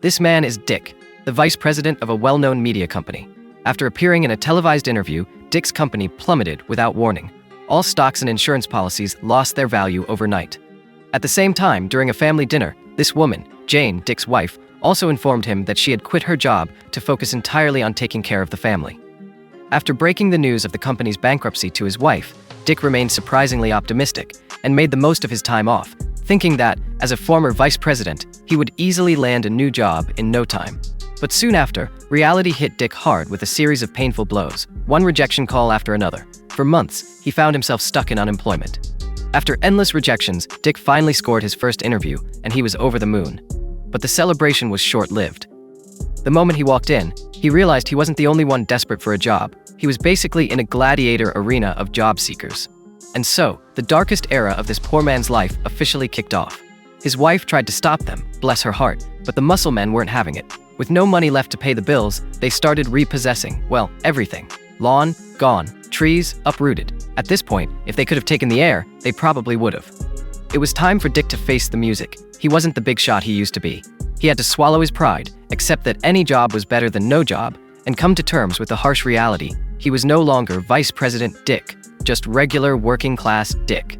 This man is Dick, the vice president of a well-known media company. After appearing in a televised interview, Dick's company plummeted without warning. All stocks and insurance policies lost their value overnight. At the same time, during a family dinner, this woman, Jane, Dick's wife, also informed him that she had quit her job to focus entirely on taking care of the family. After breaking the news of the company's bankruptcy to his wife, Dick remained surprisingly optimistic and made the most of his time off, thinking that, as a former vice president, he would easily land a new job in no time. But soon after, reality hit Dick hard with a series of painful blows, one rejection call after another. For months, he found himself stuck in unemployment. After endless rejections, Dick finally scored his first interview, and he was over the moon. But the celebration was short-lived. The moment he walked in, he realized he wasn't the only one desperate for a job. He was basically in a gladiator arena of job seekers. And so, the darkest era of this poor man's life officially kicked off. His wife tried to stop them, bless her heart, but the muscle men weren't having it. With no money left to pay the bills, they started repossessing, well, everything. Lawn, gone. Trees, uprooted. At this point, if they could have taken the air, they probably would have. It was time for Dick to face the music. He wasn't the big shot he used to be. He had to swallow his pride, accept that any job was better than no job, and come to terms with the harsh reality. He was no longer Vice President Dick, just regular working-class Dick.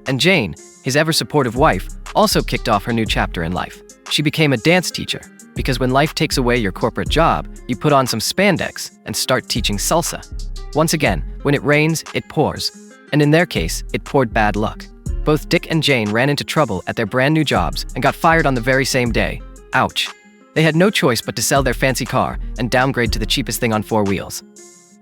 And Jane, his ever-supportive wife, also kicked off her new chapter in life. She became a dance teacher, because when life takes away your corporate job, you put on some spandex and start teaching salsa. Once again, when it rains, it pours. And in their case, it poured bad luck. Both Dick and Jane ran into trouble at their brand new jobs and got fired on the very same day. Ouch. They had no choice but to sell their fancy car and downgrade to the cheapest thing on four wheels.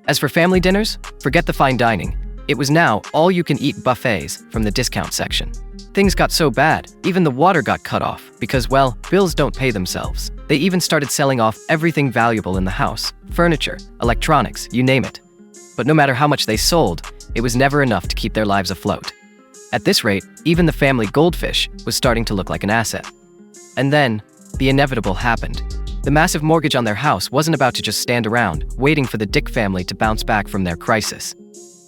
As for family dinners, forget the fine dining. It was now all-you-can-eat buffets from the discount section. Things got so bad, even the water got cut off because, well, bills don't pay themselves. They even started selling off everything valuable in the house: furniture, electronics, you name it. But no matter how much they sold, it was never enough to keep their lives afloat. At this rate, even the family goldfish was starting to look like an asset. And then, the inevitable happened. The massive mortgage on their house wasn't about to just stand around, waiting for the Dick family to bounce back from their crisis.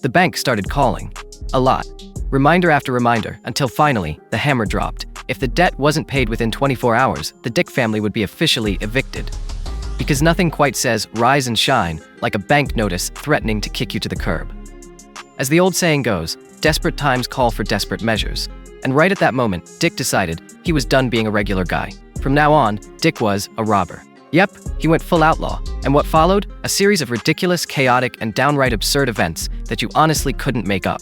The bank started calling. A lot. Reminder after reminder, until finally, the hammer dropped. If the debt wasn't paid within 24 hours, the Dick family would be officially evicted. Because nothing quite says rise and shine like a bank notice threatening to kick you to the curb. As the old saying goes, desperate times call for desperate measures. And right at that moment, Dick decided he was done being a regular guy. From now on, Dick was a robber. Yep, he went full outlaw. And what followed? A series of ridiculous, chaotic, and downright absurd events that you honestly couldn't make up.